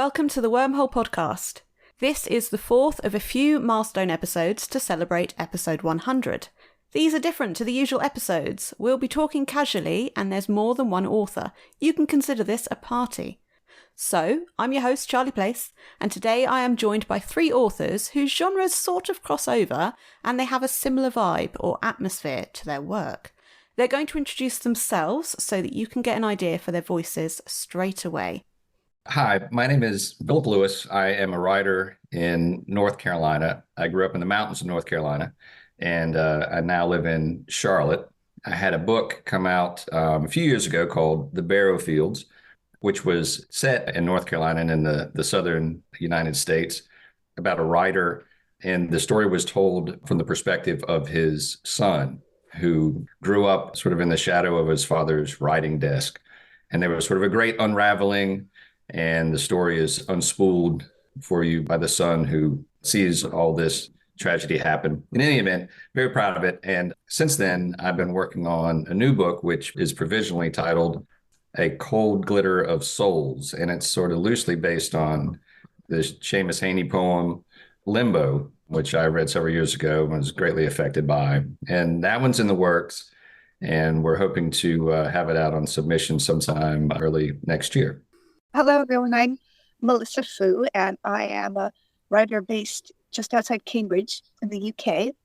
welcome to the Wormhole Podcast. This is the fourth of a few Milestone episodes to celebrate episode 100. These are different to the usual episodes. We'll be talking casually and there's more than one author. You can consider this a party. So, I'm your host, Charlie Place, and today I am joined by three authors whose genres sort of cross over and they have a similar vibe or atmosphere to their work. They're going to introduce themselves so that you can get an idea for their voices straight away. Hi, my name is Phillip Lewis. I am a writer in North Carolina. I grew up in the mountains of North Carolina, and I now live in Charlotte. I had a book come out a few years ago called The Barrow Fields, which was set in North Carolina and in the southern United States about a writer. And the story was told from the perspective of his son, who grew up sort of in the shadow of his father's writing desk. And there was sort of a great unraveling, and the story is unspooled for you by the son who sees all this tragedy happen. In any event, very proud of it. And since then, I've been working on a new book, which is provisionally titled A Cold Glitter of Souls. And it's sort of loosely based on this Seamus Heaney poem, Limbo, which I read several years ago and was greatly affected by. And that one's in the works. And we're hoping to have it out on submission sometime early next year. Hello, everyone. I'm Melissa Fu, and I am a writer based just outside Cambridge in the UK.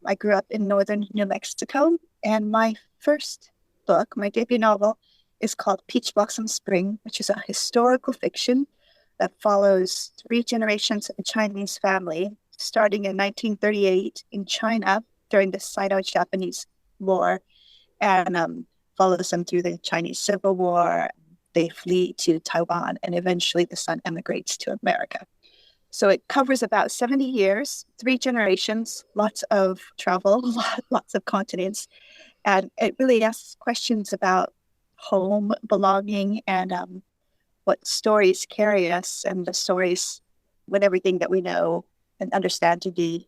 I grew up in northern New Mexico, and my first book, my debut novel, is called Peach Blossom Spring, which is a historical fiction that follows three generations of a Chinese family, starting in 1938 in China during the Sino-Japanese War, and follows them through the Chinese Civil War. They flee to Taiwan, and eventually the son emigrates to America. So it covers about 70 years, three generations, lots of travel, lots of continents. And it really asks questions about home, belonging, and what stories carry us, and the stories, when everything that we know and understand to be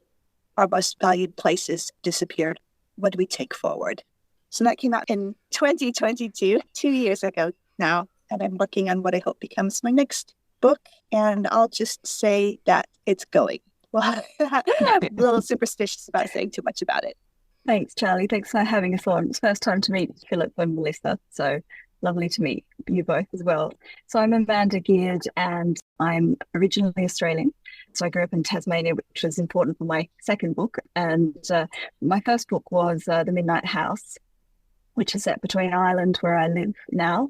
our most valued places disappeared. What do we take forward? So that came out in 2022, 2 years ago now. And I'm working on what I hope becomes my next book. And I'll just say that it's going. Well, I'm a little superstitious about saying too much about it. Thanks, Charlie. Thanks for having us on. It's the first time to meet Phillip and Melissa. So lovely to meet you both as well. So I'm Amanda Geard, and I'm originally Australian. So I grew up in Tasmania, which was important for my second book. And my first book was The Midnight House, which is set between Ireland, where I live now,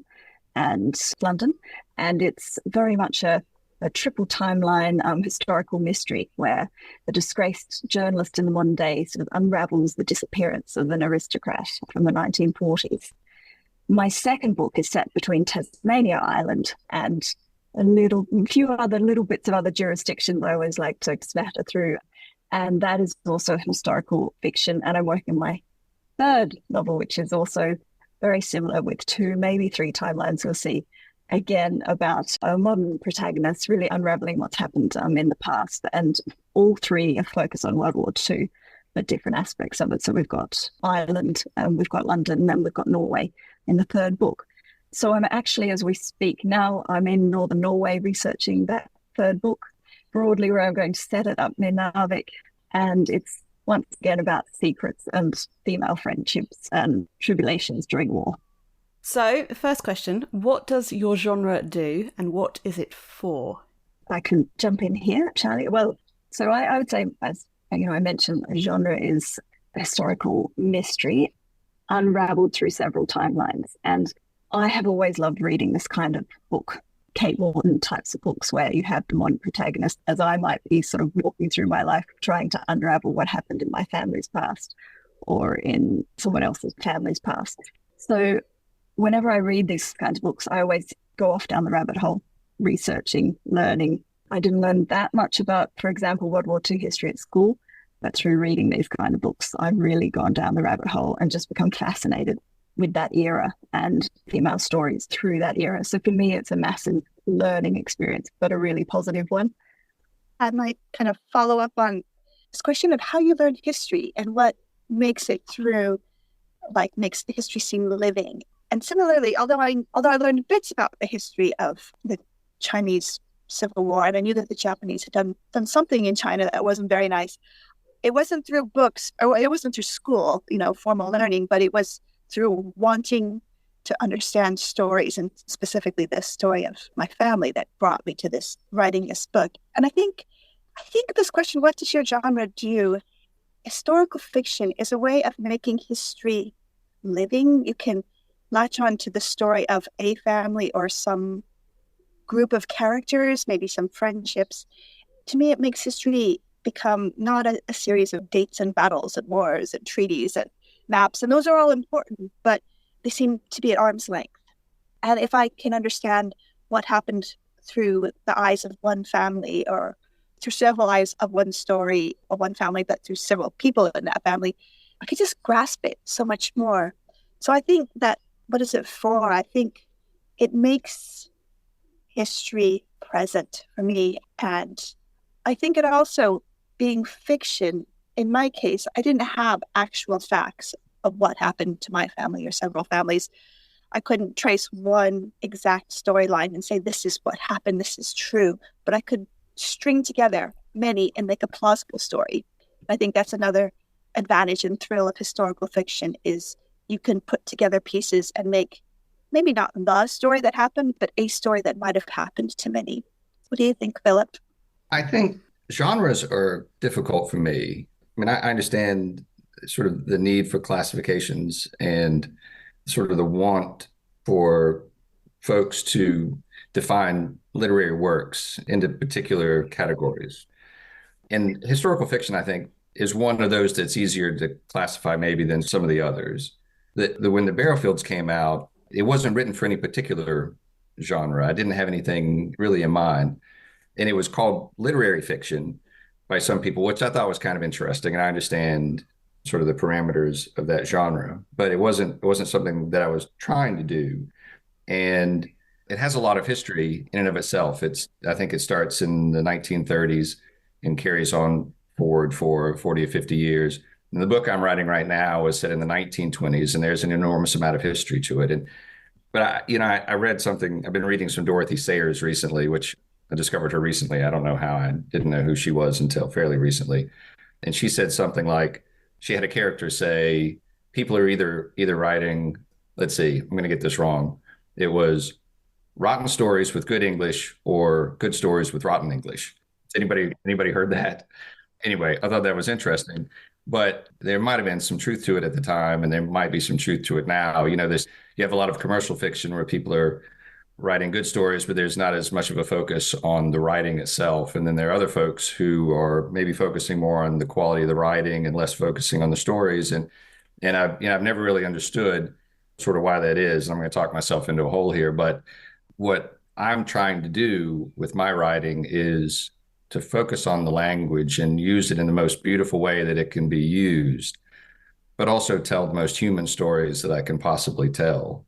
and London. And it's very much a triple timeline historical mystery where the disgraced journalist in the modern day sort of unravels the disappearance of an aristocrat from the 1940s. My second book is set between Tasmania Island and a few other little bits of other jurisdictions I always like to smatter through. And that is also historical fiction. And I'm working on my third novel, which is also very similar, with two, maybe three timelines. We'll see. Again, about a modern protagonist really unraveling what's happened in the past. And all three are focused on World War II, but different aspects of it. So we've got Ireland, we've got London, and we've got Norway in the third book. So I'm actually, as we speak now, I'm in northern Norway researching that third book, broadly where I'm going to set it up near Narvik. And it's once again about secrets and female friendships and tribulations during war. So, first question, what does your genre do and what is it for? I can jump in here, Charlie. Well, so I would say, as you know, I mentioned, a genre is a historical mystery unraveled through several timelines. And I have always loved reading this kind of book, Kate Morton types of books, where you have the modern protagonist, as I might be sort of walking through my life, trying to unravel what happened in my family's past or in someone else's family's past. So whenever I read these kinds of books, I always go off down the rabbit hole, researching, learning. I didn't learn that much about, for example, World War II history at school, but through reading these kind of books, I've really gone down the rabbit hole and just become fascinated with that era and female stories through that era. So for me, it's a massive learning experience, but a really positive one. I might kind of follow up on this question of how you learn history and what makes it through, like makes the history seem living. And similarly, although I learned bits about the history of the Chinese Civil War, and I knew that the Japanese had done something in China that wasn't very nice. It wasn't through books, or it wasn't through school, formal learning, but it was through wanting to understand stories, and specifically this story of my family, that brought me to writing this book. And I think this question, what does your genre do? Historical fiction is a way of making history living. You can latch on to the story of a family or some group of characters, maybe some friendships. To me, it makes history become not a series of dates and battles and wars and treaties and maps. And those are all important, but they seem to be at arm's length. And if I can understand what happened through the eyes of one family, or through several eyes of one story of one family, but through several people in that family, I could just grasp it so much more. So I think that, what is it for? I think it makes history present for me. And I think it also, being fiction, in my case, I didn't have actual facts of what happened to my family or several families. I couldn't trace one exact storyline and say, this is what happened, this is true. But I could string together many and make a plausible story. I think that's another advantage and thrill of historical fiction, is you can put together pieces and make maybe not the story that happened, but a story that might have happened to many. What do you think, Philip? I think genres are difficult for me. I mean, I understand sort of the need for classifications and sort of the want for folks to define literary works into particular categories. And historical fiction, I think, is one of those that's easier to classify maybe than some of the others. When the Barrowfields came out, it wasn't written for any particular genre. I didn't have anything really in mind. And it was called literary fiction by some people, which I thought was kind of interesting. And I understand sort of the parameters of that genre, but it wasn't something that I was trying to do. And it has a lot of history in and of itself. I think it starts in the 1930s and carries on forward for 40 or 50 years. And the book I'm writing right now is set in the 1920s, and there's an enormous amount of history to it. But I read something. I've been reading some Dorothy Sayers recently, which I discovered her recently. I don't know how. I didn't know who she was until fairly recently. And she said something like, she had a character say, people are either writing, let's see, I'm going to get this wrong. It was rotten stories with good English or good stories with rotten English. Anybody heard that? Anyway, I thought that was interesting, but there might have been some truth to it at the time, and there might be some truth to it now. You have a lot of commercial fiction where people are writing good stories, but there's not as much of a focus on the writing itself. And then there are other folks who are maybe focusing more on the quality of the writing and less focusing on the stories. And I've never really understood sort of why that is. I'm going to talk myself into a hole here, but what I'm trying to do with my writing is to focus on the language and use it in the most beautiful way that it can be used, but also tell the most human stories that I can possibly tell.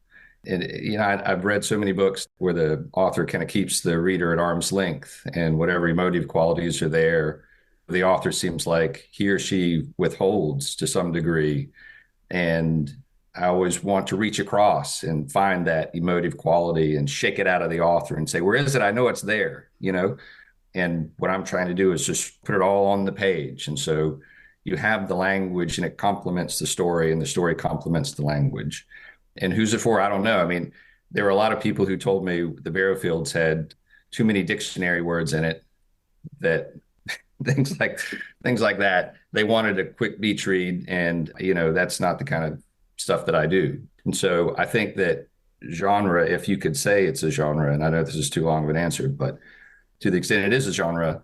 And, I've read so many books where the author kind of keeps the reader at arm's length, and whatever emotive qualities are there, the author seems like he or she withholds to some degree. And I always want to reach across and find that emotive quality and shake it out of the author and say, where is it? I know it's there, And what I'm trying to do is just put it all on the page. And so you have the language and it complements the story, and the story complements the language. And who's it for? I don't know. I mean, there were a lot of people who told me the Barrowfields had too many dictionary words in it, that things like that. They wanted a quick beach read, and that's not the kind of stuff that I do. And so I think that genre, if you could say it's a genre, and I know this is too long of an answer, but to the extent it is a genre,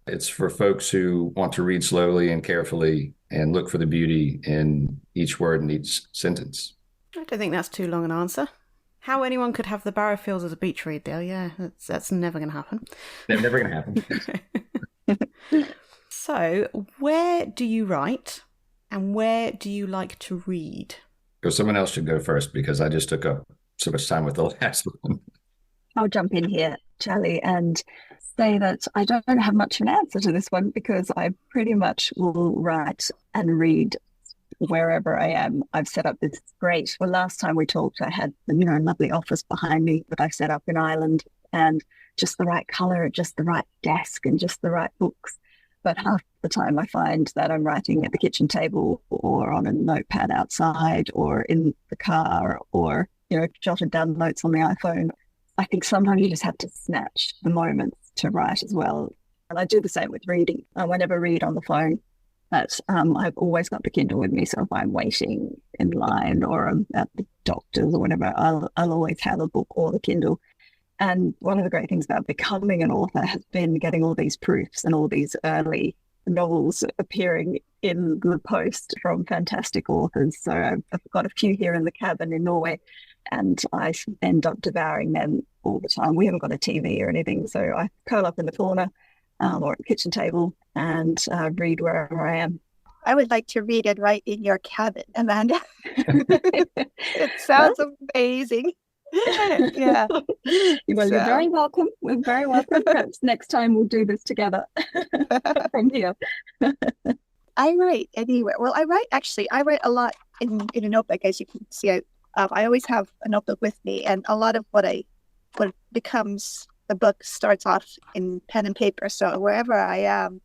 it's for folks who want to read slowly and carefully and look for the beauty in each word and each sentence. I don't think that's too long an answer. How anyone could have the Barrowfields as a beach read, Dale? Yeah, that's never going to happen. Never going to happen. So, where do you write, and where do you like to read? So someone else should go first, because I just took up so much time with the last one. I'll jump in here, Charlie, and say that I don't have much of an answer to this one, because I pretty much will write and read wherever I am. I've set up this last time we talked, I had a lovely office behind me that I set up in Ireland, and just the right color, just the right desk, and just the right books. But half the time I find that I'm writing at the kitchen table or on a notepad outside or in the car or, jotted down notes on the iPhone. I think sometimes you just have to snatch the moments to write as well. And I do the same with reading. I never read on the phone, but I've always got the Kindle with me. So if I'm waiting in line or I'm at the doctor's or whatever, I'll always have a book or the Kindle. And one of the great things about becoming an author has been getting all these proofs and all these early novels appearing in the post from fantastic authors. So I've got a few here in the cabin in Norway, and I end up devouring them all the time. We haven't got a TV or anything, so I curl up in the corner or at the kitchen table and read wherever I am. I would like to read and write in your cabin, Amanda. It sounds amazing. Yeah. Well, you're very welcome. We're very welcome. Perhaps next time we'll do this together from here. I write anywhere. Well, I write a lot in a notebook, as you can see. I always have a notebook with me, and a lot of what becomes the book starts off in pen and paper. So wherever I am,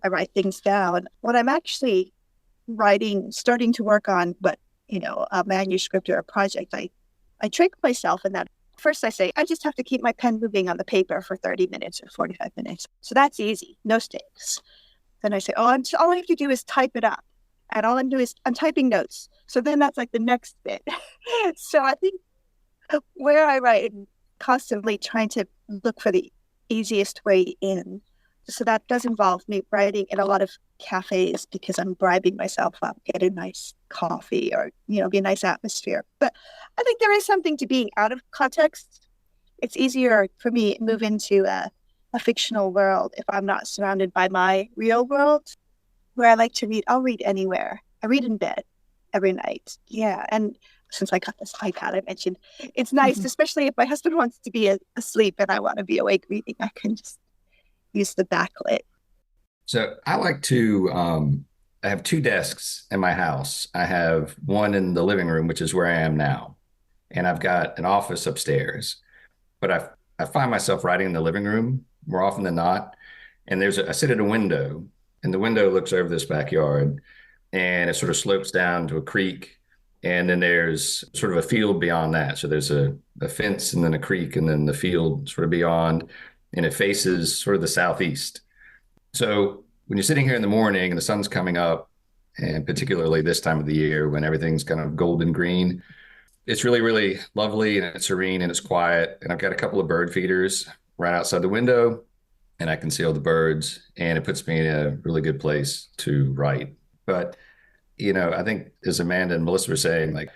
I write things down. What I'm actually starting to work on, but a manuscript or a project, I trick myself in that. First I say, I just have to keep my pen moving on the paper for 30 minutes or 45 minutes. So that's easy, no stakes. Then I say, all I have to do is type it up. And all I'm doing is I'm typing notes. So then that's like the next bit. So I think where I write, I'm constantly trying to look for the easiest way in. So that does involve me writing in a lot of cafes because I'm bribing myself up, get a nice coffee or, be a nice atmosphere. But I think there is something to being out of context. It's easier for me to move into a fictional world if I'm not surrounded by my real world. Where I like to read, I'll read anywhere. I read in bed every night. Yeah. And since I got this iPad I mentioned, it's nice, especially if my husband wants to be asleep and I want to be awake reading. I can just use the backlit. So I like to, I have two desks in my house. I have one in the living room, which is where I am now. And I've got an office upstairs. But I find myself writing in the living room more often than not. And I sit at a window, and the window looks over this backyard, and it sort of slopes down to a creek. And then there's sort of a field beyond that. So there's a fence and then a creek and then the field sort of beyond. And it faces sort of the southeast. So when you're sitting here in the morning and the sun's coming up, and particularly this time of the year when everything's kind of golden green, it's really, really lovely and it's serene and it's quiet. And I've got a couple of bird feeders right outside the window and I can see all the birds, and it puts me in a really good place to write. But, I think as Amanda and Melissa were saying, like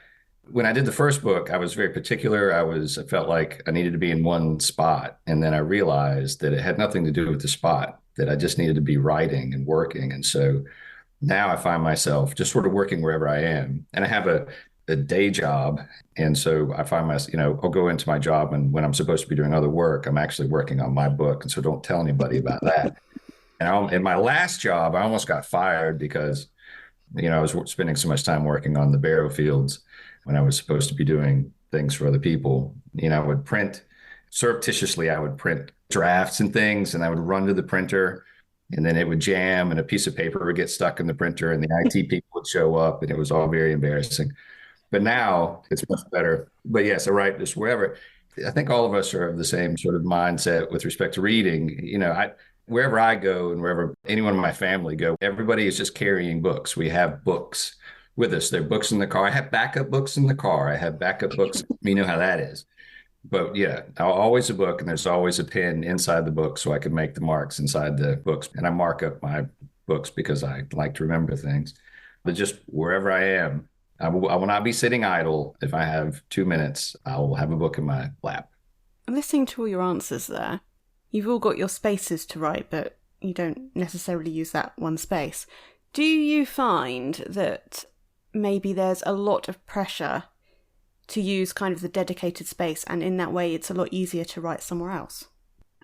when I did the first book, I was very particular. I felt like I needed to be in one spot. And then I realized that it had nothing to do with the spot, that I just needed to be writing and working. And so now I find myself just sort of working wherever I am. And I have a day job. And so I find myself, I'll go into my job, and when I'm supposed to be doing other work, I'm actually working on my book. And so don't tell anybody about that. And in my last job, I almost got fired because, I was spending so much time working on the barrow fields when I was supposed to be doing things for other people. I would surreptitiously print drafts and things, and I would run to the printer, and then it would jam and a piece of paper would get stuck in the printer and the IT people would show up, and it was all very embarrassing. But now it's much better. But yes, I write just wherever. I think all of us are of the same sort of mindset with respect to reading. Wherever I go and wherever anyone in my family go, everybody is just carrying books. We have books with us. There are books in the car. I have backup books in the car. I have backup books. You know how that is. But yeah, always a book, and there's always a pen inside the book so I can make the marks inside the books. And I mark up my books because I like to remember things. But just wherever I am, I will not be sitting idle. If I have 2 minutes, I will have a book in my lap. Listening to all your answers there, you've all got your spaces to write, but you don't necessarily use that one space. Do you find that maybe there's a lot of pressure to use kind of the dedicated space, and in that way it's a lot easier to write somewhere else?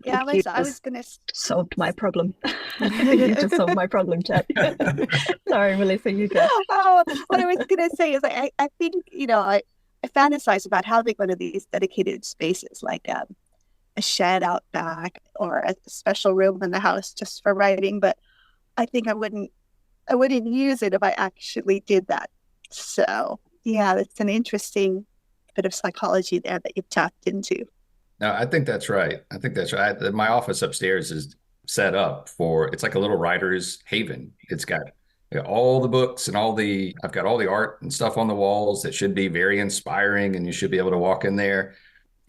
Yeah, Liza, I was going to... Solved my problem. You just solved my problem, Chad. Sorry, Melissa, you go. Oh, what I was going to say is I think, I fantasize about having one of these dedicated spaces, like a shed out back or a special room in the house just for writing, but I think I wouldn't use it if I actually did that. So yeah, that's an interesting bit of psychology there that you've tapped into. No, I think that's right. I think that's right. My office upstairs is set up it's like a little writer's haven. It's got all the books and I've got all the art and stuff on the walls that should be very inspiring, and you should be able to walk in there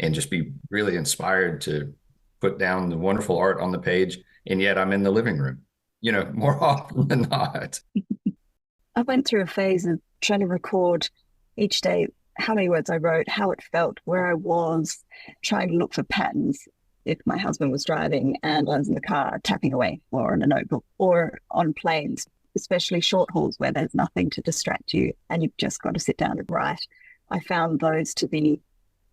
and just be really inspired to put down the wonderful art on the page. And yet I'm in the living room, more often than not. I went through a phase of trying to record each day how many words I wrote, how it felt, where I was, trying to look for patterns. If my husband was driving and I was in the car tapping away, or on a notebook, or on planes, especially short hauls where there's nothing to distract you and you've just got to sit down and write. I found those to be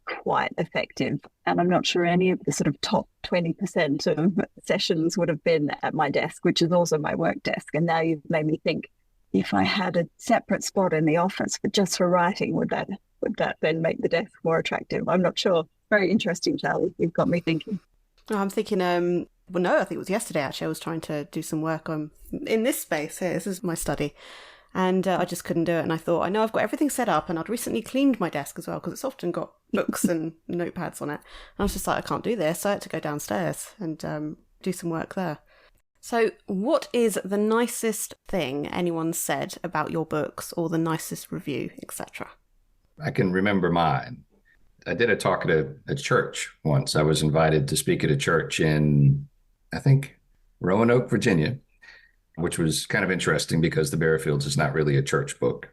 quite effective. And I'm not sure any of the sort of top 20% of sessions would have been at my desk, which is also my work desk. And now you've made me think, if I had a separate spot in the office but just for writing, would that then make the desk more attractive? I'm not sure. Very interesting, Charlie. You've got me thinking. Oh, I'm thinking, well, no, I think it was yesterday, actually. I was trying to do some work in this space here. This is my study. And I just couldn't do it. And I thought, I know I've got everything set up, and I'd recently cleaned my desk as well, because it's often got books and notepads on it. And I was just like, I can't do this. So I had to go downstairs and do some work there. So what is the nicest thing anyone said about your books, or the nicest review, etc.? I can remember mine. I did a talk at a church once. I was invited to speak at a church in, I think, Roanoke, Virginia, which was kind of interesting because the Barrowfields is not really a church book.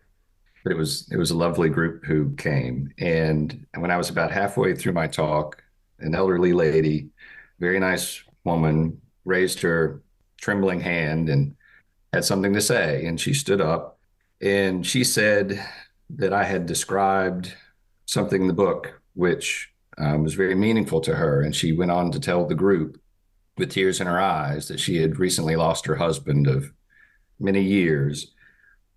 But it was a lovely group who came. And when I was about halfway through my talk, an elderly lady, very nice woman, raised her trembling hand and had something to say. And she stood up and she said that I had described something in the book which was very meaningful to her. And she went on to tell the group with tears in her eyes that she had recently lost her husband of many years.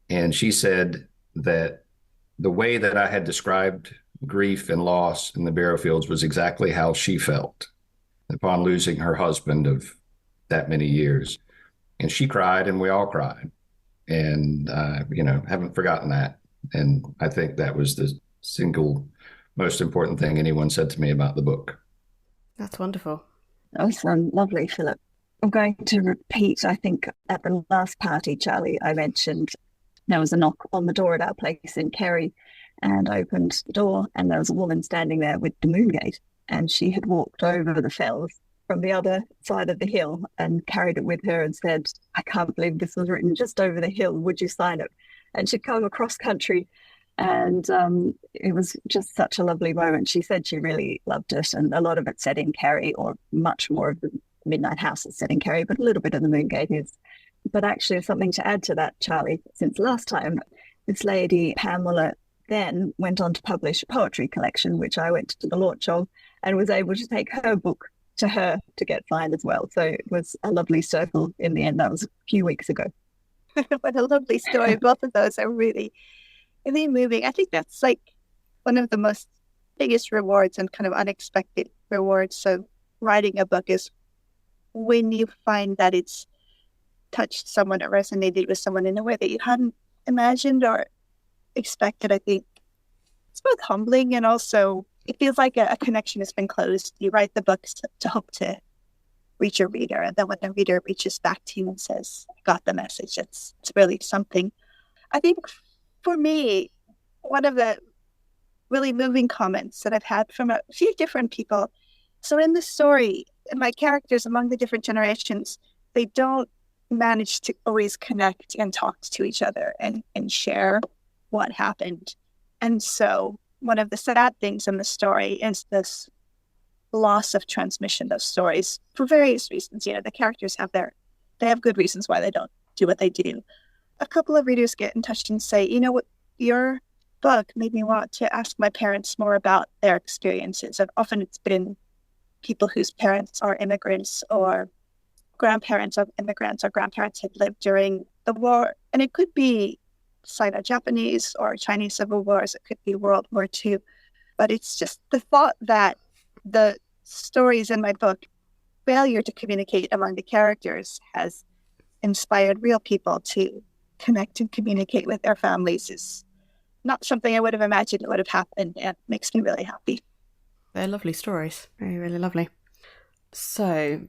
And she said that the way that I had described grief and loss in the Barrowfields was exactly how she felt upon losing her husband of that many years. And she cried and we all cried. And, haven't forgotten that. And I think that was the single most important thing anyone said to me about the book. That's wonderful. Awesome. Lovely, Philip. I'm going to repeat, I think, at the last party, Charlie, I mentioned there was a knock on the door at our place in Kerry, and I opened the door and there was a woman standing there with the moongate, and she had walked over the fells from the other side of the hill and carried it with her and said, I can't believe this was written just over the hill. Would you sign it? And she'd come across country. And it was just such a lovely moment. She said she really loved it. And a lot of it set in Kerry, or much more of the Midnight House is set in Kerry, but a little bit of the Moongate is. But actually, something to add to that, Charlie, since last time, this lady, Pamela, then went on to publish a poetry collection, which I went to the launch of and was able to take her book to her to get signed as well. So it was a lovely circle in the end. That was a few weeks ago. What a lovely story. Both of those are really moving. I think that's like one of the biggest rewards and kind of unexpected rewards of writing a book, is when you find that it's touched someone or resonated with someone in a way that you hadn't imagined or expected. I think it's both humbling and also it feels like a connection has been closed. You write the books to hope to reach a reader, and then when the reader reaches back to you and says, I got the message, it's really something. I think for me, one of the really moving comments that I've had from a few different people. So in the story, my characters among the different generations, they don't manage to always connect and talk to each other and share what happened. And so one of the sad things in the story is this loss of transmission of stories for various reasons. The characters they have good reasons why they don't do what they do. A couple of readers get in touch and say, what, your book made me want to ask my parents more about their experiences. And often it's been people whose parents are immigrants or grandparents of immigrants or grandparents had lived during the war. And it could be Sino-Japanese or Chinese civil wars. It could be World War II. But it's just the thought that the stories in my book, failure to communicate among the characters has inspired real people to connect and communicate with their families is not something I would have imagined it would have happened, and makes me really happy. They're lovely stories. Really, really lovely. So,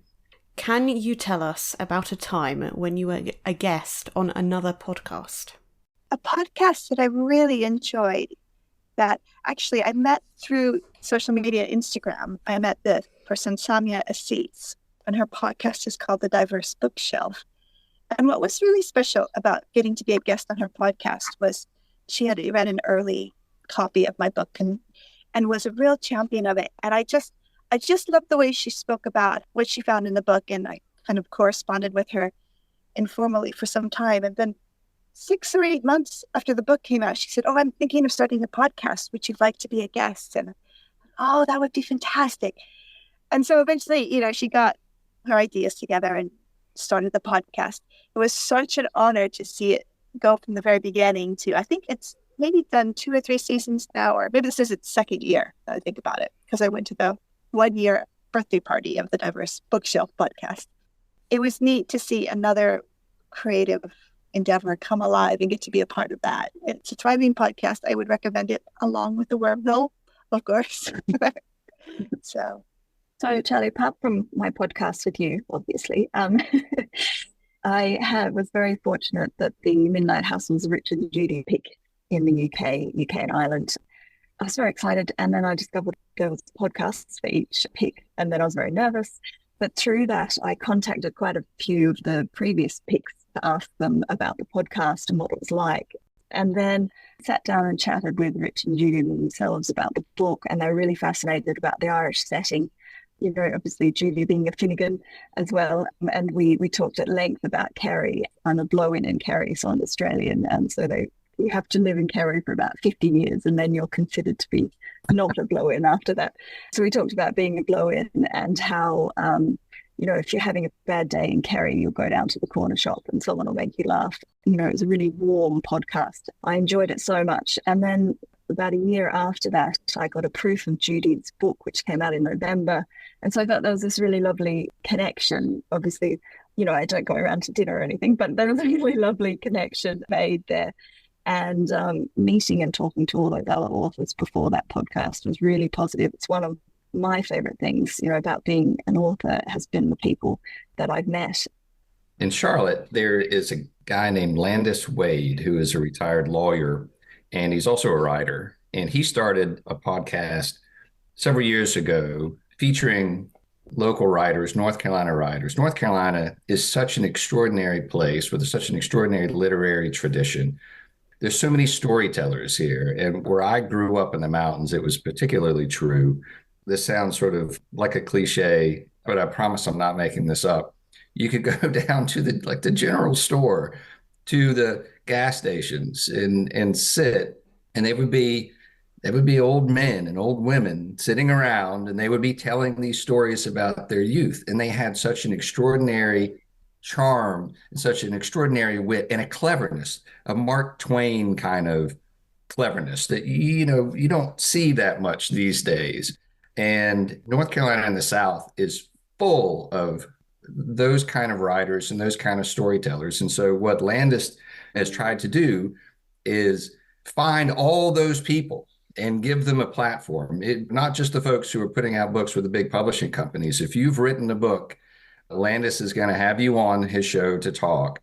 can you tell us about a time when you were a guest on another podcast? A podcast that I really enjoyed, that actually I met through social media, Instagram. I met the person Samia Assis, and her podcast is called The Diverse Bookshelf. And what was really special about getting to be a guest on her podcast was she had read an early copy of my book and was a real champion of it. And I just loved the way she spoke about what she found in the book. And I kind of corresponded with her informally for some time. And then 6 or 8 months after the book came out, she said, "Oh, I'm thinking of starting a podcast. Would you like to be a guest?" And, "Oh, that would be fantastic." And so eventually, she got her ideas together and started the podcast. It was such an honor to see it go from the very beginning to, I think it's maybe done 2 or 3 seasons now, or maybe this is its second year, now I think about it, because I went to the 1-year birthday party of the Diverse Bookshelf podcast. It was neat to see another creative endeavor come alive and get to be a part of that. It's a thriving podcast. I would recommend it along with the Wormhole, of course. So Charlie, apart from my podcast with you, obviously, I was very fortunate that the Midnight Hustle's Richard and Judy pick in the UK and Ireland. I was very excited, and then I discovered there was podcasts for each pick, and then I was very nervous. But through that, I contacted quite a few of the previous picks to ask them about the podcast and what it was like. And then sat down and chatted with Rich and Judy themselves about the book, and they were really fascinated about the Irish setting. Obviously Judy being a Finnegan as well. And we talked at length about Kerry. I'm a blow-in in Kerry, so I'm Australian. And so you have to live in Kerry for about 50 years, and then you're considered to be not a blow-in after that. So we talked about being a blow-in and how, if you're having a bad day in Kerry, you'll go down to the corner shop and someone will make you laugh. It was a really warm podcast. I enjoyed it so much. And then about a year after that, I got a proof of Judy's book, which came out in November. And so I thought there was this really lovely connection. Obviously, I don't go around to dinner or anything, but there was a really lovely connection made there. And meeting and talking to all those other authors before that podcast was really positive. It's one of my favorite things, about being an author has been the people that I've met. In Charlotte, there is a guy named Landis Wade, who is a retired lawyer, and he's also a writer. And he started a podcast several years ago featuring local writers, North Carolina writers. North Carolina is such an extraordinary place with such an extraordinary literary tradition. There's so many storytellers here. And where I grew up in the mountains, it was particularly true. This sounds sort of like a cliche, but I promise I'm not making this up. You could go down to the general store, to the gas stations and sit, and they would be old men and old women sitting around, and they would be telling these stories about their youth. And they had such an extraordinary charm and such an extraordinary wit and a cleverness, a Mark Twain kind of cleverness that, you don't see that much these days. And North Carolina in the South is full of those kind of writers and those kind of storytellers. And so what Landis has tried to do is find all those people and give them a platform. Not just the folks who are putting out books with the big publishing companies. If you've written a book, Landis is going to have you on his show to talk.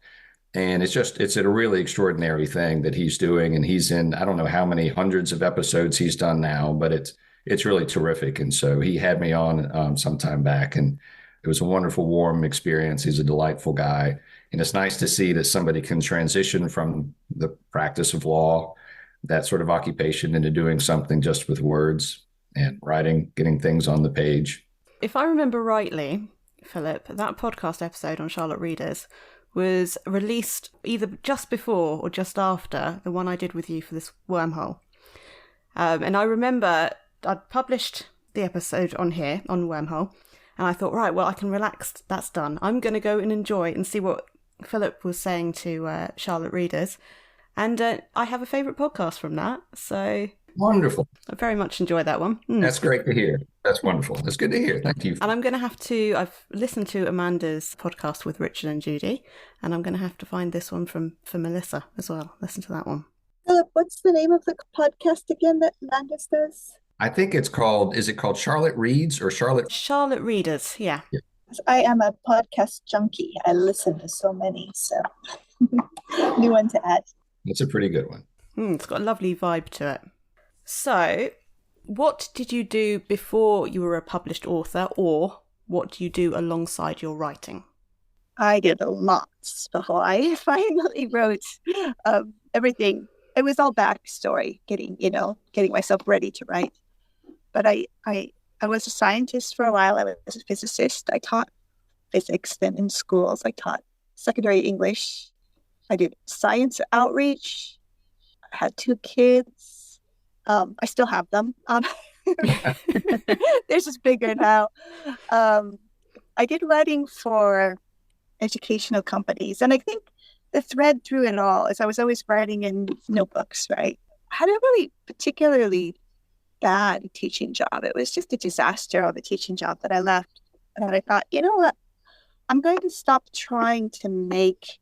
And it's a really extraordinary thing that he's doing. And he's in, I don't know how many hundreds of episodes he's done now, but it's really terrific. And so he had me on some time back, and it was a wonderful, warm experience. He's a delightful guy. And it's nice to see that somebody can transition from the practice of law, that sort of occupation, into doing something just with words and writing, getting things on the page. If I remember rightly, Philip, that podcast episode on Charlotte Readers was released either just before or just after the one I did with you for this Wormhole. And I remember I'd published the episode on here, on Wormhole, and I thought, right, well, I can relax. That's done. I'm going to go and enjoy and see what Philip was saying to Charlotte Readers. And I have a favourite podcast from that. So Wonderful. I very much enjoyed that one. That's great to hear. That's wonderful. That's good to hear. Thank you. And I'm going to have to, I've listened to Amanda's podcast with Richard and Judy, and I'm going to have to find this one for Melissa as well. Listen to that one. Philip, what's the name of the podcast again that Landis does? I think it's called, is it called Charlotte Reads or Charlotte? Charlotte Readers, yeah. I am a podcast junkie. I listen to so many, so new one to add. It's a pretty good one. It's got a lovely vibe to it. So, what did you do before you were a published author, or what do you do alongside your writing? I did lots before I finally wrote everything. It was all backstory, getting myself ready to write. But I was a scientist for a while. I was a physicist. I taught physics then in schools. I taught secondary English. I did science outreach. I had 2 kids. I still have them. They're just bigger now. I did writing for educational companies. And I think the thread through it all is I was always writing in notebooks, right? I had a really particularly bad teaching job. It was just a disaster of a teaching job that I left. And I thought, you know what? I'm going to stop trying to make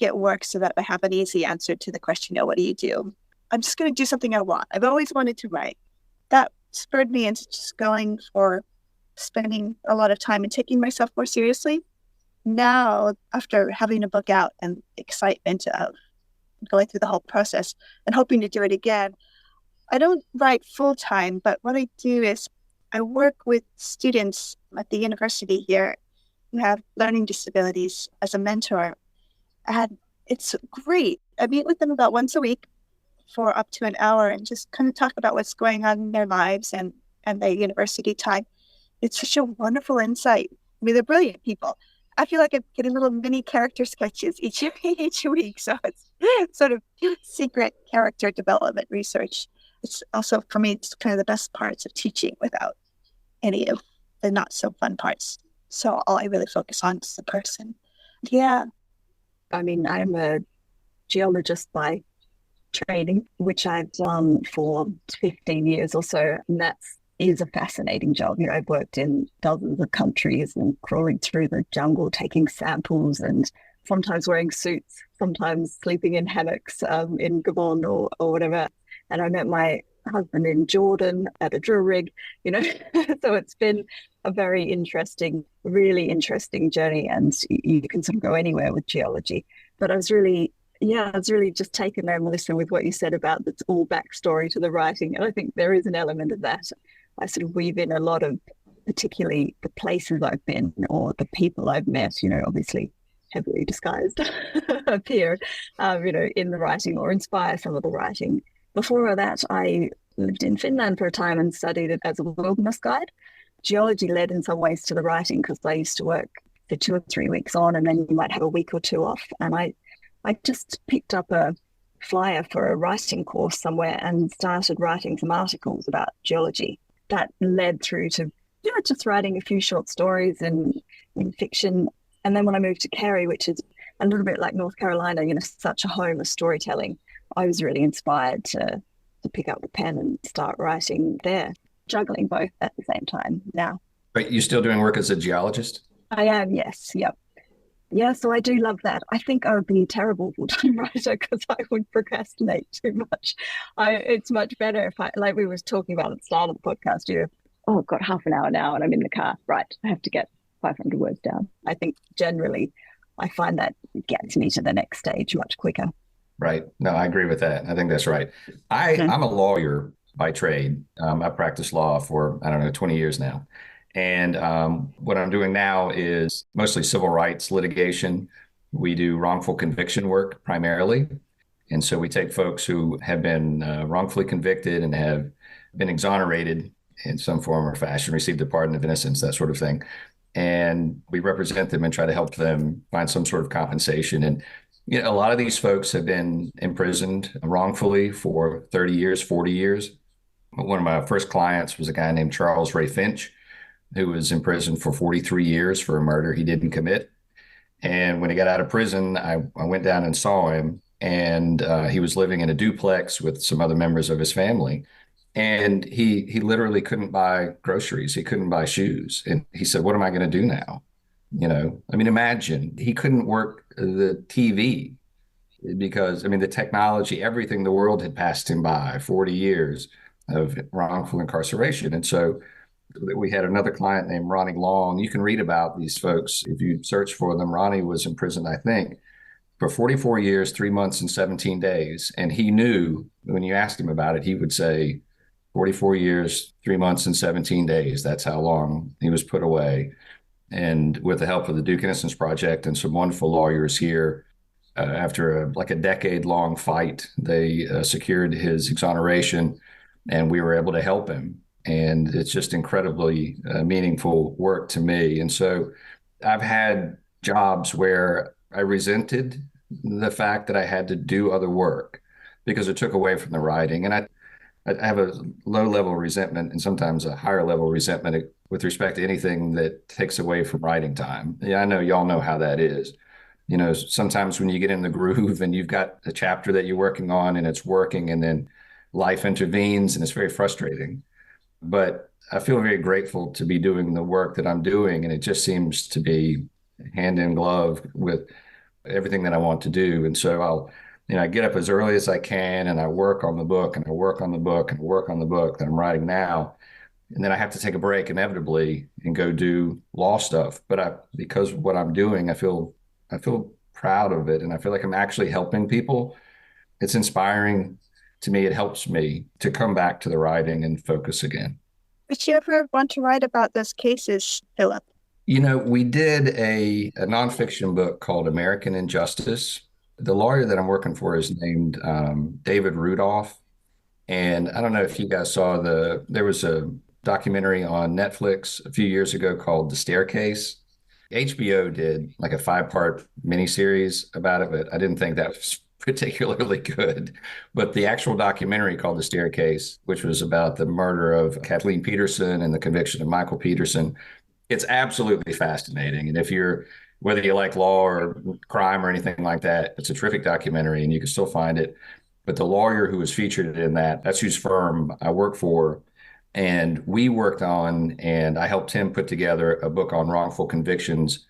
it work so that I have an easy answer to the question, what do you do? I'm just going to do something I want. I've always wanted to write. That spurred me into just going for spending a lot of time and taking myself more seriously. Now, after having a book out and excitement of going through the whole process and hoping to do it again, I don't write full time, but what I do is I work with students at the university here who have learning disabilities as a mentor. And it's great. I meet with them about once a week for up to an hour and just kind of talk about what's going on in their lives and their university time. It's such a wonderful insight. I mean, they're brilliant people. I feel like I'm getting little mini character sketches each week. So it's sort of secret character development research. It's also, for me, it's kind of the best parts of teaching without any of the not so fun parts. So all I really focus on is the person. Yeah. I mean, I'm a geologist by training, which I've done for 15 years or so. And that is a fascinating job. I've worked in dozens of countries and crawling through the jungle, taking samples and sometimes wearing suits, sometimes sleeping in hammocks in Gabon or whatever. And I met my husband in Jordan at a drill rig, so it's been a very interesting, really interesting journey. And you can sort of go anywhere with geology. But I was really just taken there, Melissa, with what you said about it's all backstory to the writing. And I think there is an element of that. I sort of weave in a lot of, particularly the places I've been or the people I've met, obviously heavily disguised appear, in the writing or inspire some of the writing. Before that, I lived in Finland for a time and studied it as a wilderness guide. Geology led in some ways to the writing because I used to work for 2 or 3 weeks on and then you might have a week or 2 off. And I just picked up a flyer for a writing course somewhere and started writing some articles about geology. That led through to just writing a few short stories in fiction. And then when I moved to Cary, which is a little bit like North Carolina, such a home of storytelling, I was really inspired to pick up the pen and start writing there, juggling both at the same time now. But you're still doing work as a geologist? I am, yes. Yep. Yeah, so I do love that. I think I would be a terrible full-time writer because I would procrastinate too much. It's much better if like we were talking about at the start of the podcast, I've got half an hour now and I'm in the car. Right, I have to get 500 words down. I think generally I find that gets me to the next stage much quicker. Right. No, I agree with that. I think that's right. I'm a lawyer by trade. I practiced law for, 20 years now. And what I'm doing now is mostly civil rights litigation. We do wrongful conviction work primarily. And so we take folks who have been wrongfully convicted and have been exonerated in some form or fashion, received a pardon of innocence, that sort of thing. And we represent them and try to help them find some sort of compensation. And a lot of these folks have been imprisoned wrongfully for 30 years, 40 years. One of my first clients was a guy named Charles Ray Finch, who was in prison for 43 years for a murder he didn't commit. And when he got out of prison, I went down and saw him and he was living in a duplex with some other members of his family. And he literally couldn't buy groceries. He couldn't buy shoes. And he said, "What am I going to do now?" I mean, imagine he couldn't work the TV because, I mean, the technology, everything, the world had passed him by, 40 years of wrongful incarceration. And so we had another client named Ronnie Long. You can read about these folks if you search for them. Ronnie was in prison, I think, for 44 years, 3 months, and 17 days. And he knew when you asked him about it, he would say 44 years, 3 months, and 17 days. That's how long he was put away. And with the help of the Duke Innocence Project and some wonderful lawyers here, after a decade-long fight, they secured his exoneration, and we were able to help him. And it's just incredibly meaningful work to me. And so I've had jobs where I resented the fact that I had to do other work because it took away from the writing. And I have a low-level resentment and sometimes a higher-level resentment with respect to anything that takes away from writing time. Yeah, I know y'all know how that is. Sometimes when you get in the groove and you've got a chapter that you're working on and it's working, and then life intervenes and it's very frustrating. But I feel very grateful to be doing the work that I'm doing, and it just seems to be hand in glove with everything that I want to do. And so I get up as early as I can, and I work on the book, and I work on the book, and I work on the book that I'm writing now. And then I have to take a break inevitably and go do law stuff. But because of what I'm doing, I feel proud of it, and I feel like I'm actually helping people. It's inspiring to me. It helps me to come back to the writing and focus again. Did you ever want to write about those cases, Phillip? We did a nonfiction book called American Injustice. The lawyer that I'm working for is named David Rudolph. And I don't know if you guys saw there was a documentary on Netflix a few years ago called The Staircase. HBO did like a 5-part miniseries about it, but I didn't think that was particularly good. But the actual documentary called The Staircase, which was about the murder of Kathleen Peterson and the conviction of Michael Peterson, it's absolutely fascinating. And whether you like law or crime or anything like that, it's a terrific documentary and you can still find it. But the lawyer who was featured in that's whose firm I work for. And we worked on, and I helped him put together a book on wrongful convictions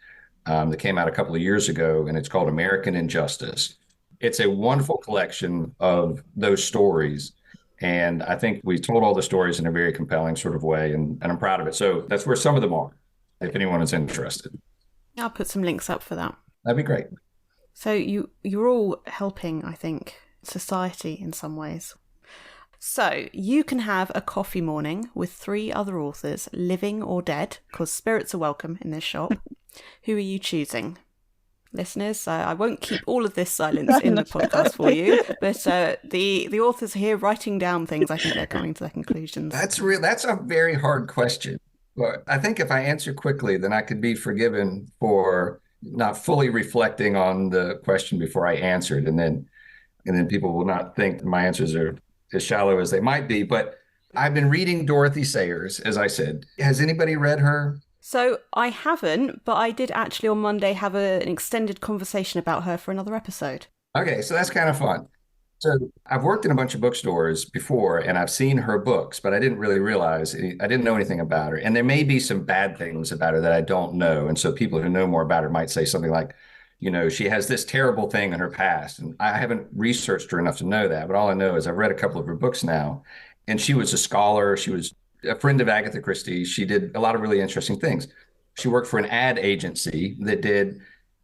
that came out a couple of years ago, and it's called American Injustice. It's a wonderful collection of those stories. And I think we told all the stories in a very compelling sort of way, and I'm proud of it. So that's where some of them are, if anyone is interested. I'll put some links up for that. That'd be great. So you're all helping, I think, society in some ways. So you can have a coffee morning with 3 other authors, living or dead, because spirits are welcome in this shop. Who are you choosing? Listeners, I won't keep all of this silence in the podcast for you, but the authors are here writing down things. I think they're coming to their conclusions. That's a very hard question. But I think if I answer quickly, then I could be forgiven for not fully reflecting on the question before I answered, and then people will not think my answers are as shallow as they might be. But I've been reading Dorothy Sayers, as I said. Has anybody read her? So I haven't, but I did actually on Monday have an extended conversation about her for another episode. Okay, so that's kind of fun. So I've worked in a bunch of bookstores before, and I've seen her books, but I didn't really realize, I didn't know anything about her. And there may be some bad things about her that I don't know. And so people who know more about her might say something like, she has this terrible thing in her past. And I haven't researched her enough to know that. But all I know is I've read a couple of her books now. And she was a scholar. She was a friend of Agatha Christie. She did a lot of really interesting things. She worked for an ad agency that did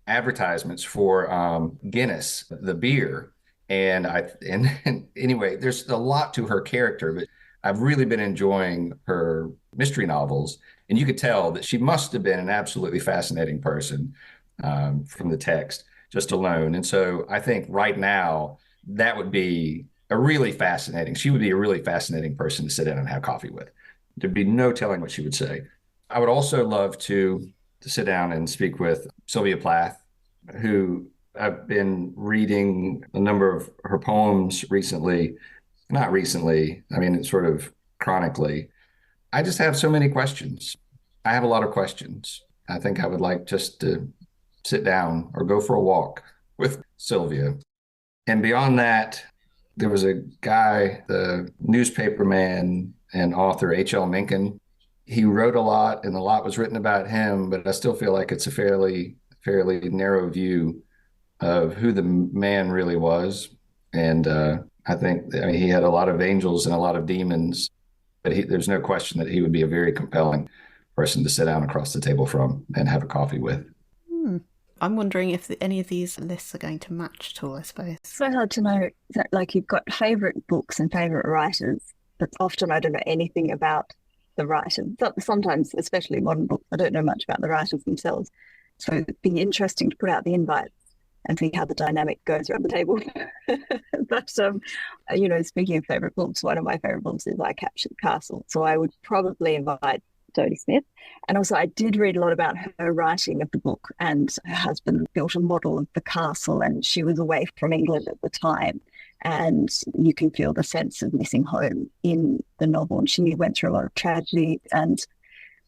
advertisements for Guinness, the beer. And anyway, there's a lot to her character, but I've really been enjoying her mystery novels. And you could tell that she must have been an absolutely fascinating person. From the text just alone. And so I think right now that would be she would be a really fascinating person to sit down and have coffee with. There'd be no telling what she would say. I would also love to sit down and speak with Sylvia Plath, who I've been reading a number of her poems recently. Not recently, I mean, it's sort of chronically. I just have so many questions. I have a lot of questions. I think I would like just to sit down or go for a walk with Sylvia. And beyond that, there was a guy, the newspaperman and author H.L. Mencken. He wrote a lot, and a lot was written about him, but I still feel like it's a fairly narrow view of who the man really was. And I think he had a lot of angels and a lot of demons, but there's no question that he would be a very compelling person to sit down across the table from and have a coffee with. I'm wondering if any of these lists are going to match at all, I suppose. It's so hard to know. Like, you've got favourite books and favourite writers, but often I don't know anything about the writers. Sometimes, especially modern books, I don't know much about the writers themselves. So it'd be interesting to put out the invites and see how the dynamic goes around the table. But, speaking of favourite books, one of my favourite books is I Captured the Castle. So I would probably invite Dodie Smith. And also I did read a lot about her writing of the book, and her husband built a model of the castle, and she was away from England at the time. And you can feel the sense of missing home in the novel. And she went through a lot of tragedy. And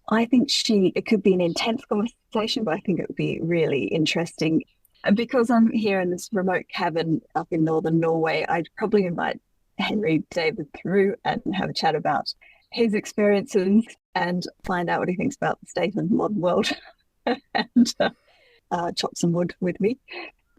I think it could be an intense conversation, but I think it would be really interesting. And because I'm here in this remote cabin up in northern Norway, I'd probably invite Henry David Thoreau and have a chat about his experiences and find out what he thinks about the state of the modern world and chop some wood with me.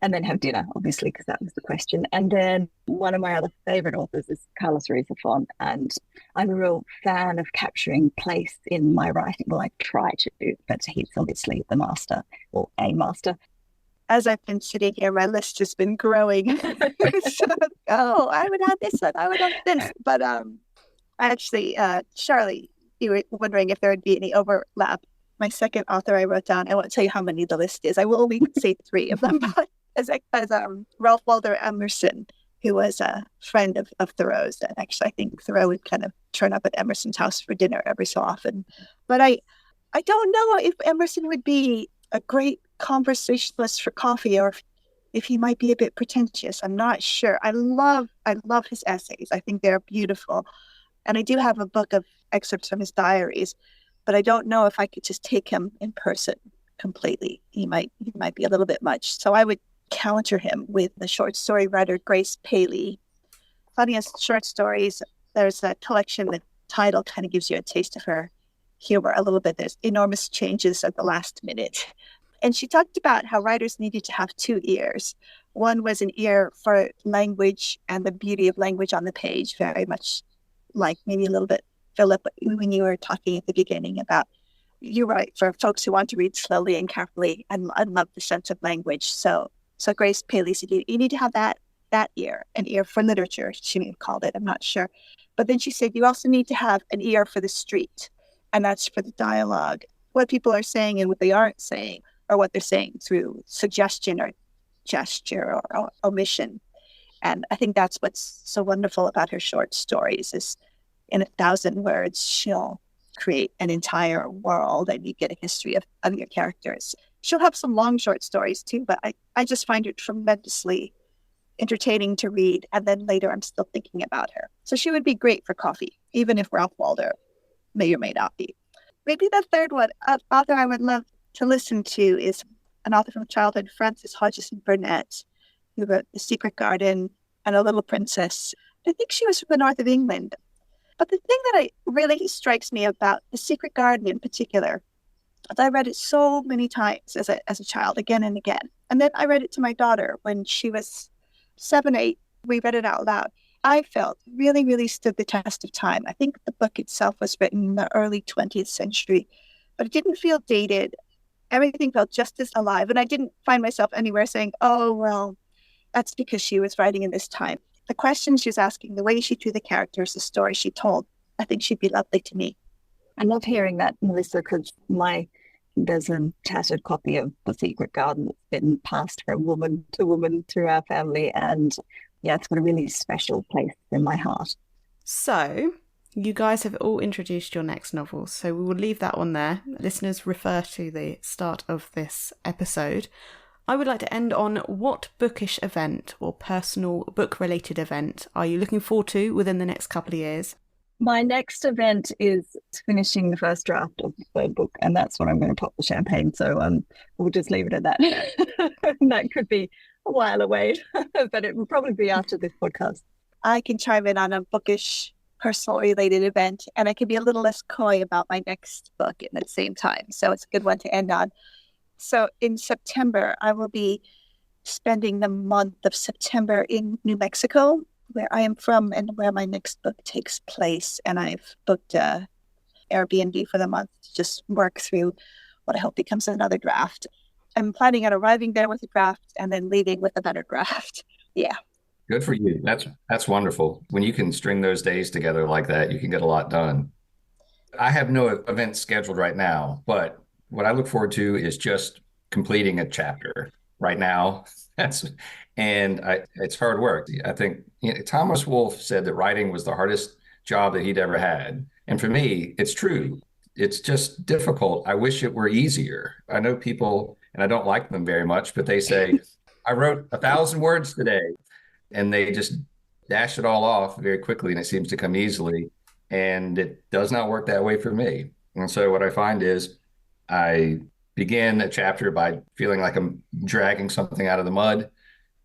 And then have dinner, obviously, because that was the question. And then one of my other favourite authors is Carlos Ruiz Zafón, and I'm a real fan of capturing place in my writing. Well, I try to do, but he's obviously the master, or a master. As I've been sitting here, my list has been growing. I would have this one, I would have this. But actually, Charlie, you were wondering if there would be any overlap. My second author I wrote down, I won't tell you how many the list is. I will only say 3 of them. But as Ralph Waldo Emerson, who was a friend of Thoreau's. And actually, I think Thoreau would kind of turn up at Emerson's house for dinner every so often. But I don't know if Emerson would be a great conversationalist for coffee, or if he might be a bit pretentious. I'm not sure. I love his essays. I think they're beautiful. And I do have a book of excerpts from his diaries, but I don't know if I could just take him in person completely. He might be a little bit much. So I would counter him with the short story writer Grace Paley. Funniest short stories. There's a collection. The title kind of gives you a taste of her humor a little bit. There's Enormous Changes at the Last Minute. And she talked about how writers needed to have 2 ears. One was an ear for language and the beauty of language on the page, very much like maybe a little bit, Philip, when you were talking at the beginning about, you're right, for folks who want to read slowly and carefully and love the sense of language. So Grace Paley said, you need to have that ear, an ear for literature, she may have called it, I'm not sure. But then she said, you also need to have an ear for the street, and that's for the dialogue, what people are saying and what they aren't saying, or what they're saying through suggestion or gesture or omission. And I think that's what's so wonderful about her short stories is in 1,000 words, she'll create an entire world and you get a history of your characters. She'll have some long short stories too, but I just find it tremendously entertaining to read. And then later I'm still thinking about her. So she would be great for coffee, even if Ralph Waldo may or may not be. Maybe the third one, an author I would love to listen to is an author from childhood, Frances Hodgson Burnett, who wrote The Secret Garden and A Little Princess. I think she was from the north of England. But the thing that really strikes me about The Secret Garden in particular, is I read it so many times as a child, again and again. And then I read it to my daughter when she was 7, 8. We read it out loud. I felt really, really stood the test of time. I think the book itself was written in the early 20th century, but it didn't feel dated. Everything felt just as alive. And I didn't find myself anywhere saying, oh, well, that's because she was writing in this time. The questions she was asking, the way she drew the characters, the story she told, I think she'd be lovely to me. I love hearing that, Melissa, because there's a tattered copy of The Secret Garden that's been passed from woman to woman through our family. And yeah, it's got a really special place in my heart. So you guys have all introduced your next novel, so we will leave that one there. Listeners, refer to the start of this episode. I would like to end on what bookish event or personal book-related event are you looking forward to within the next couple of years? My next event is finishing the first draft of the third book, and that's when I'm going to pop the champagne. So we'll just leave it at that. That could be a while away, but it will probably be after this podcast. I can chime in on a bookish personal related event, and I can be a little less coy about my next book at the same time. So it's a good one to end on. So in September, I will be spending the month of September in New Mexico, where I am from and where my next book takes place. And I've booked a Airbnb for the month to just work through what I hope becomes another draft. I'm planning on arriving there with a draft and then leaving with a better draft. Yeah. Good for you. That's wonderful. When you can string those days together like that, you can get a lot done. I have no events scheduled right now, but what I look forward to is just completing a chapter right now. It's hard work. I think Thomas Wolfe said that writing was the hardest job that he'd ever had. And for me, it's true. It's just difficult. I wish it were easier. I know people, and I don't like them very much, but they say, I wrote 1,000 words today. And they just dash it all off very quickly, and it seems to come easily. And it does not work that way for me. And so what I find is I begin a chapter by feeling like I'm dragging something out of the mud,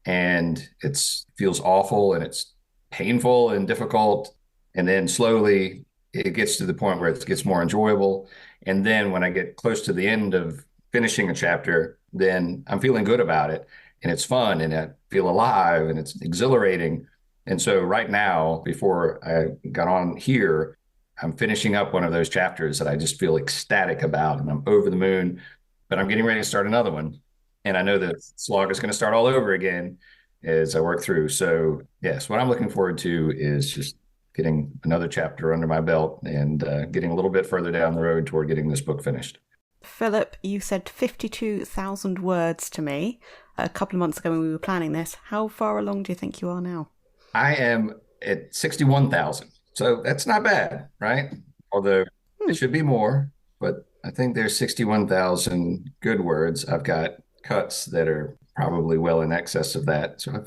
and it feels awful and it's painful and difficult. And then slowly it gets to the point where it gets more enjoyable. And then when I get close to the end of finishing a chapter, then I'm feeling good about it. And it's fun and I feel alive and it's exhilarating. And so right now, before I got on here, I'm finishing up one of those chapters that I just feel ecstatic about, and I'm over the moon, but I'm getting ready to start another one. And I know the slog is going to start all over again as I work through. So yes, what I'm looking forward to is just getting another chapter under my belt and getting a little bit further down the road toward getting this book finished. Philip, you said 52,000 words to me a couple of months ago when we were planning this. How far along do you think you are now? I am at 61,000. So that's not bad, right? Although it should be more, but I think there's 61,000 good words. I've got cuts that are probably well in excess of that. So I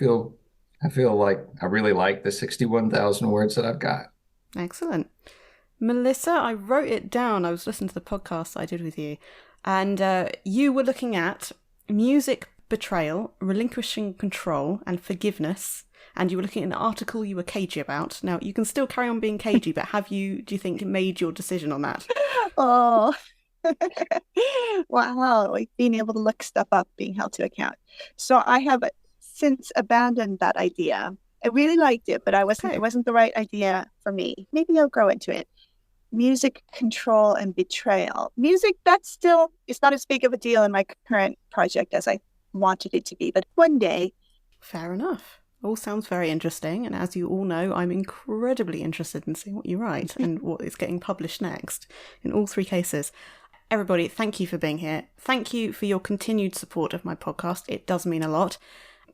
feel like I really like the 61,000 words that I've got. Excellent. Melissa, I wrote it down. I was listening to the podcast I did with you, and you were looking at music, betrayal, relinquishing control, and forgiveness. And you were looking at an article you were cagey about. Now, you can still carry on being cagey, but have you, do you think, made your decision on that? Oh, wow. Being able to look stuff up, being held to account. So I have since abandoned that idea. I really liked it, but it wasn't the right idea for me. Maybe I'll grow into it. Music, control, and betrayal. Music, it's not as big of a deal in my current project as I wanted it to be, but one day. Fair enough. All sounds very interesting, and as you all know, I'm incredibly interested in seeing what you write and what is getting published next in all three cases. Everybody, thank you for being here. Thank you for your continued support of my podcast. It does mean a lot.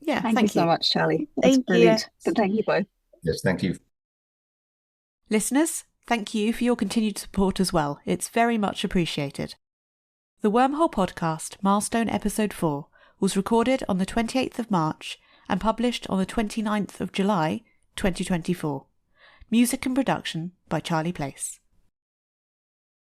Yeah, thank you so much, Charlie. Thank you. So thank you both. Yes, thank you. Listeners, thank you for your continued support as well. It's very much appreciated. The Wormhole Podcast, Milestone Episode 4, was recorded on the 28th of March and published on the 29th of July, 2024. Music and production by Charlie Place.